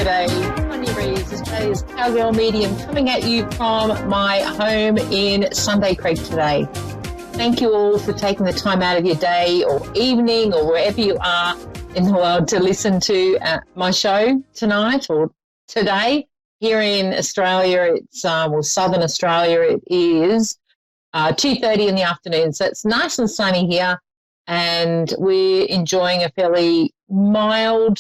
G'day, Tonia Reeves, Australia's Cowgirl medium, coming at you from my home in Sunday Creek today. Thank you all for taking the time out of your day or evening or wherever you are in the world to listen to my show tonight or today. Here in Australia, it's Southern Australia, it is 2:30 in the afternoon, so it's nice and sunny here, and we're enjoying a fairly mild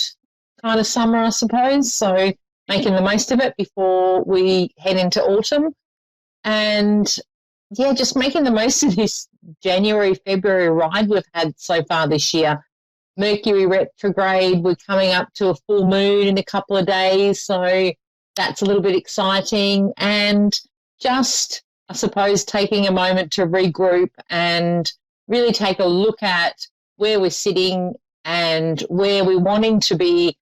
kind of summer, I suppose, so making the most of it before we head into autumn. And, yeah, just making the most of this January, February ride we've had so far this year. Mercury retrograde, we're coming up to a full moon in a couple of days, so that's a little bit exciting. And just, I suppose, taking a moment to regroup and really take a look at where we're sitting and where we're wanting to be,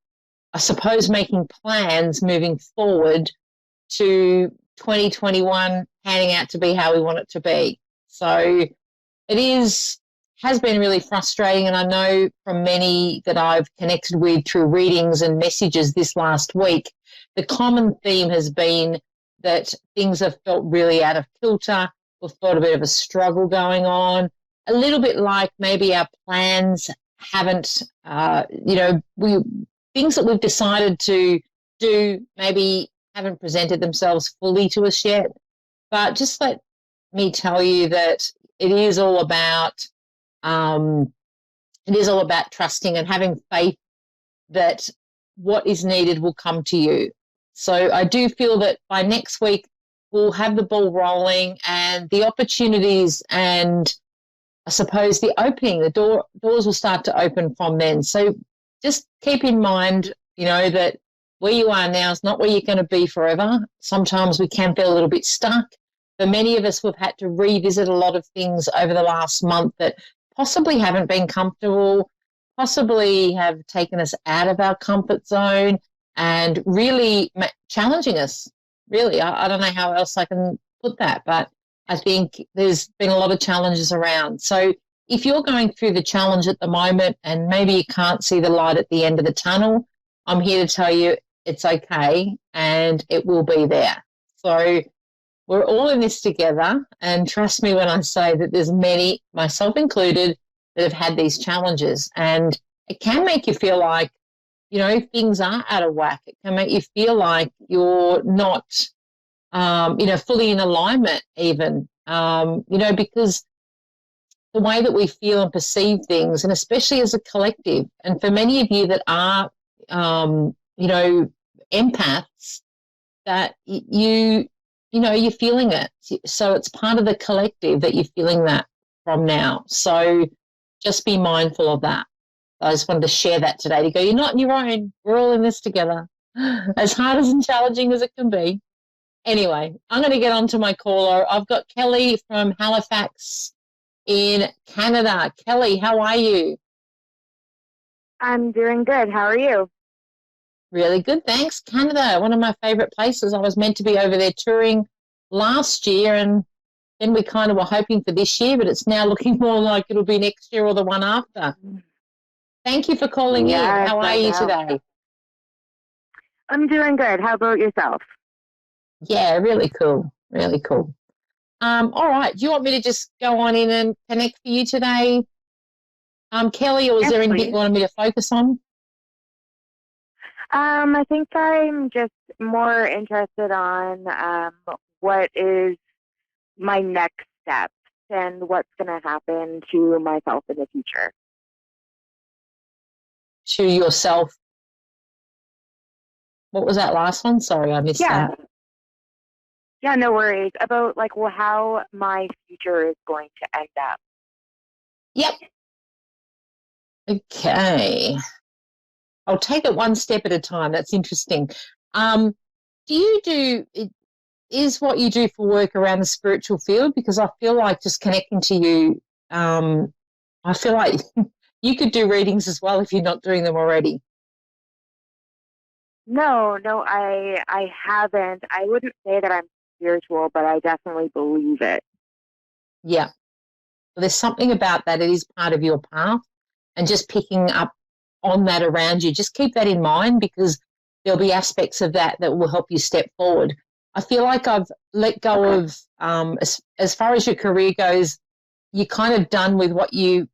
I suppose, making plans moving forward to 2021 panning out to be how we want it to be. So it has been really frustrating, and I know from many that I've connected with through readings and messages this last week, the common theme has been that things have felt really out of kilter. We've got a bit of a struggle going on, a little bit like maybe our plans haven't, things that we've decided to do maybe haven't presented themselves fully to us yet. But just let me tell you that it is all about trusting and having faith that what is needed will come to you. So I do feel that by next week we'll have the ball rolling and the opportunities and I suppose the opening, the doors will start to open from then. So just keep in mind, that where you are now is not where you're going to be forever. Sometimes we can feel a little bit stuck. For many of us, we've had to revisit a lot of things over the last month that possibly haven't been comfortable, possibly have taken us out of our comfort zone and really challenging us. Really, I don't know how else I can put that, but I think there's been a lot of challenges around. So if you're going through the challenge at the moment and maybe you can't see the light at the end of the tunnel, I'm here to tell you it's okay and it will be there. So we're all in this together, and trust me when I say that there's many, myself included, that have had these challenges, and it can make you feel like, things are out of whack. It can make you feel like you're not, fully in alignment even, because the way that we feel and perceive things, and especially as a collective, and for many of you that are, empaths, that you're feeling it. So it's part of the collective that you're feeling that from now. So just be mindful of that. I just wanted to share that today to go, you're not on your own. We're all in this together, as hard and challenging as it can be. Anyway, I'm going to get on to my caller. I've got Kelly from Halifax in Canada. Kelly, how are you? I'm doing good. How are you? Really good, thanks. Canada, one of my favourite places. I was meant to be over there touring last year, and then we kind of were hoping for this year, but it's now looking more like it'll be next year or the one after. Thank you for calling in. How are you today? I'm doing good. How about yourself? Yeah, really cool. Really cool. All right. Do you want me to just go on in and connect for you today, Kelly, or is there anything you wanted me to focus on? I think I'm just more interested on what is my next step and what's going to happen to myself in the future. To yourself. What was that last one? Sorry, I missed that. Yeah, no worries. About how my future is going to end up. Yep. Okay. I'll take it one step at a time. That's interesting. Is what you do for work around the spiritual field? Because I feel like just connecting to you, I feel like you could do readings as well if you're not doing them already. No, I haven't. I wouldn't say that I'm spiritual, but I definitely believe it. Yeah. There's something about that. It is part of your path, and just picking up on that around you. Just keep that in mind, because there'll be aspects of that that will help you step forward. I feel like I've let go of, as far as your career goes, you're kind of done with what you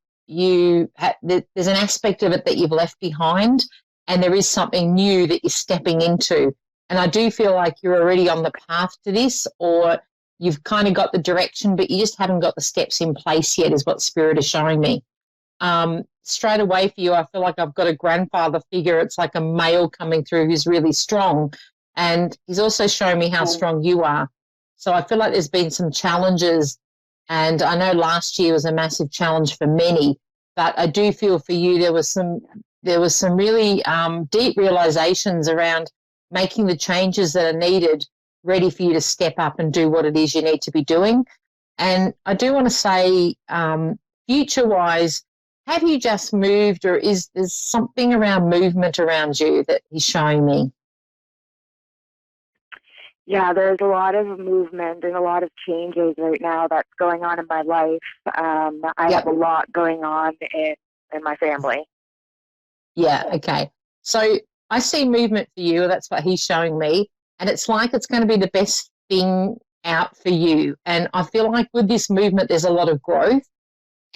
had. There's an aspect of it that you've left behind, and there is something new that you're stepping into. And I do feel like you're already on the path to this, or you've kind of got the direction, but you just haven't got the steps in place yet, is what Spirit is showing me. Straight away for you, I feel like I've got a grandfather figure. It's like a male coming through who's really strong, and he's also showing me how strong you are. So I feel like there's been some challenges, and I know last year was a massive challenge for many, but I do feel for you there was some really deep realizations around making the changes that are needed, ready for you to step up and do what it is you need to be doing. And I do want to say, future-wise, have you just moved, or is there something around movement around you that he's showing me? Yeah, there's a lot of movement and a lot of changes right now that's going on in my life. I have a lot going on in my family. Yeah, okay. So I see movement for you. That's what he's showing me. And it's like it's going to be the best thing out for you. And I feel like with this movement, there's a lot of growth.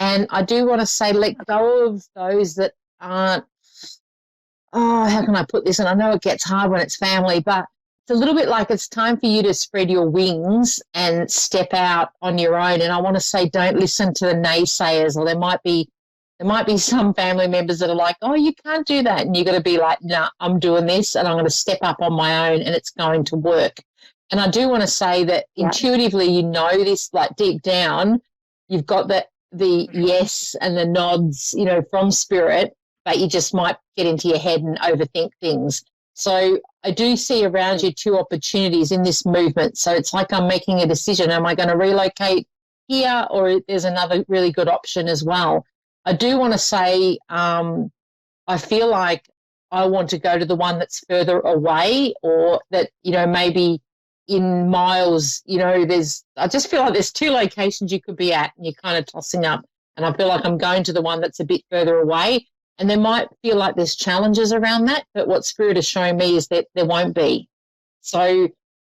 And I do want to say let go of those that aren't, how can I put this? And I know it gets hard when it's family, but it's a little bit like it's time for you to spread your wings and step out on your own. And I want to say don't listen to the naysayers, or there might be some family members that are like, oh, you can't do that. And you've got to be like, nah, I'm doing this and I'm going to step up on my own and it's going to work. And I do want to say that intuitively you know this, like deep down, you've got the yes and the nods, from Spirit, but you just might get into your head and overthink things. So I do see around you two opportunities in this movement. So it's like I'm making a decision. Am I going to relocate here, or there's another really good option as well? I do want to say I feel like I want to go to the one that's further away, or that, maybe in miles, I just feel like there's two locations you could be at and you're kind of tossing up. And I feel like I'm going to the one that's a bit further away. And there might feel like there's challenges around that, but what Spirit is showing me is that there won't be. So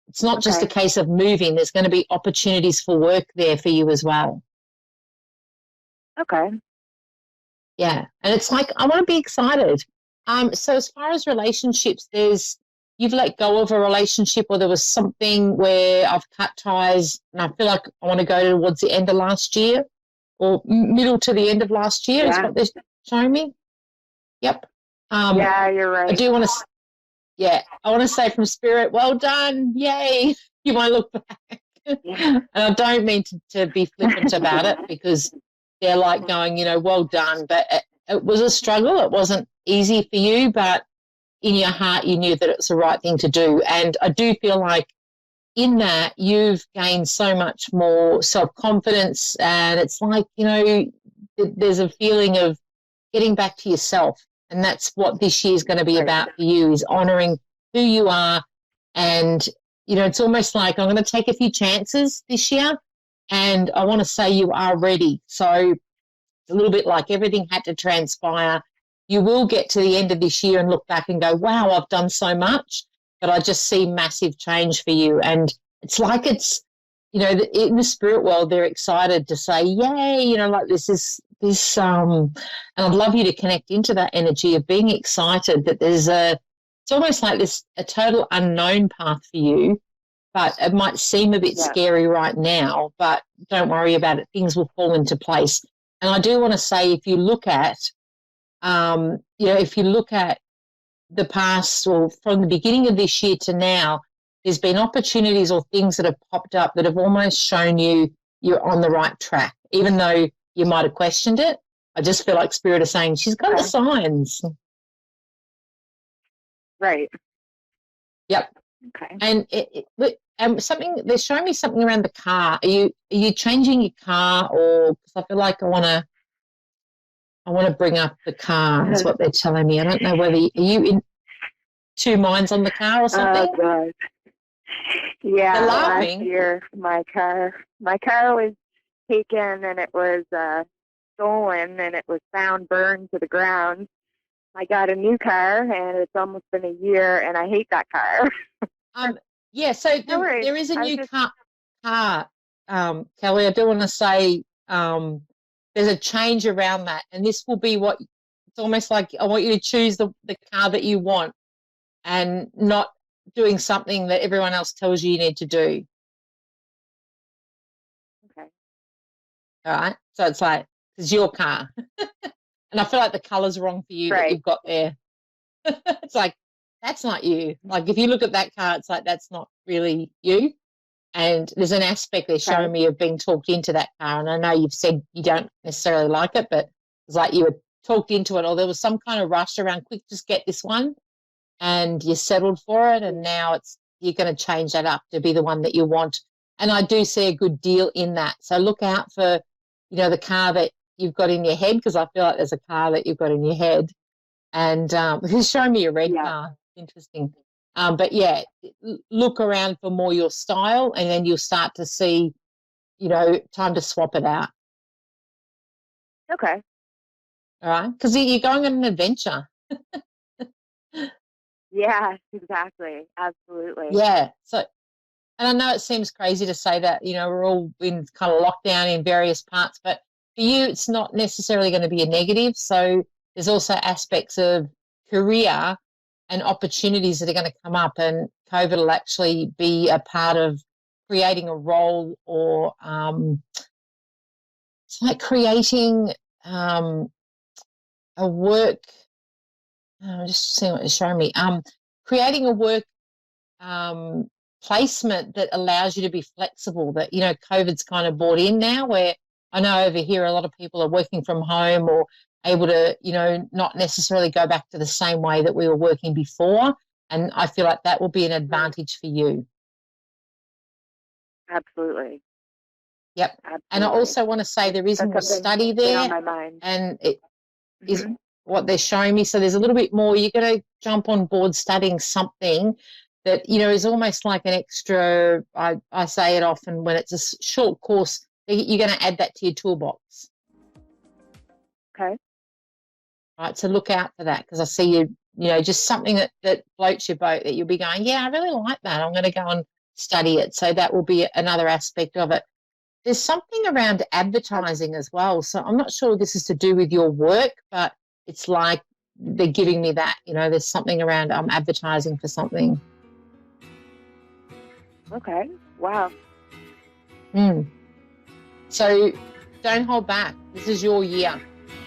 it's not just a case of moving. There's going to be opportunities for work there for you as well. Okay. Yeah. And it's like, I want to be excited. So as far as relationships, you've let go of a relationship, or there was something where I've cut ties, and I feel like I want to go towards the end of last year, or middle to the end of last year is what they're showing me. Yep. Yeah, you're right. I do want to, I want to say from Spirit, well done. Yay. You might look back. And I don't mean to be flippant about it, because they're like going, well done. But it was a struggle. It wasn't easy for you, but in your heart you knew that it's the right thing to do. And I do feel like in that you've gained so much more self-confidence, and it's like, there's a feeling of getting back to yourself. And that's what this year is going to be about for you, is honouring who you are. And, it's almost like I'm going to take a few chances this year, and I want to say you are ready. So it's a little bit like everything had to transpire. You will get to the end of this year and look back and go, wow, I've done so much, but I just see massive change for you. And it's like in the spirit world, they're excited to say, yay, like this, and I'd love you to connect into that energy of being excited that it's almost like a total unknown path for you, but it might seem a bit scary right now, but don't worry about it. Things will fall into place. And I do want to say, if you look at, the past, or from the beginning of this year to now, there's been opportunities or things that have popped up that have almost shown you you're on the right track, even though you might have questioned it. I just feel like Spirit is saying she's got the signs. Right. Yep. Okay. And something, they're showing me something around the car. Are you changing your car, or, because I feel like I want to bring up the car is what they're telling me. I don't know whether are you in two minds on the car or something? Oh, God. Yeah, last year my car was taken, and it was stolen, and it was found burned to the ground. I got a new car, and it's almost been a year, and I hate that car. Yeah, so No worries. there is a I was new just car, Kelly. I do want to say there's a change around that, and this will be what it's almost like I want you to choose the car that you want and not doing something that everyone else tells you need to do. okay. All right, so it's like it's your car, and I feel like the color's wrong for you that Right. you've got there. It's like that's not you. Like if you look at that car, it's like that's not really you. And there's an aspect they're Okay. showing me of being talked into that car. And I know you've said you don't necessarily like it, but it's like you were talked into it, or there was some kind of rush around quick, just get this one, and you settled for it. And now you're going to change that up to be the one that you want. And I do see a good deal in that. So look out for, the car that you've got in your head, because I feel like there's a car that you've got in your head. And he's showing me a red car. Interesting. But yeah, look around for more your style, and then you'll start to see, time to swap it out. Okay. All right, because you're going on an adventure. Yeah, exactly. Absolutely. Yeah. So, and I know it seems crazy to say that, we're all in kind of lockdown in various parts, but for you, it's not necessarily going to be a negative. So there's also aspects of career and opportunities that are going to come up, and COVID will actually be a part of creating a role, or it's like creating a work. I'm just seeing what it's showing me. Creating a work placement that allows you to be flexible. That COVID's kind of brought in now, where I know over here a lot of people are working from home or able to, not necessarily go back to the same way that we were working before. And I feel like that will be an advantage for you. Absolutely. Yep. Absolutely. And I also want to say there is more study there, on my mind. and it is what they're showing me. So there's a little bit more. You're going to jump on board studying something that, is almost like an extra, I say it often when it's a short course, you're going to add that to your toolbox. Okay. Right, so look out for that, because I see you, just something that floats your boat, that you'll be going, yeah, I really like that. I'm going to go and study it. So that will be another aspect of it. There's something around advertising as well. So I'm not sure this is to do with your work, but it's like they're giving me that, there's something around advertising for something. Okay. Wow. So don't hold back. This is your year.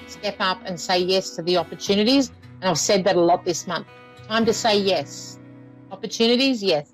Step up and say yes to the opportunities. And I've said that a lot this month. Time to say yes. Opportunities, yes.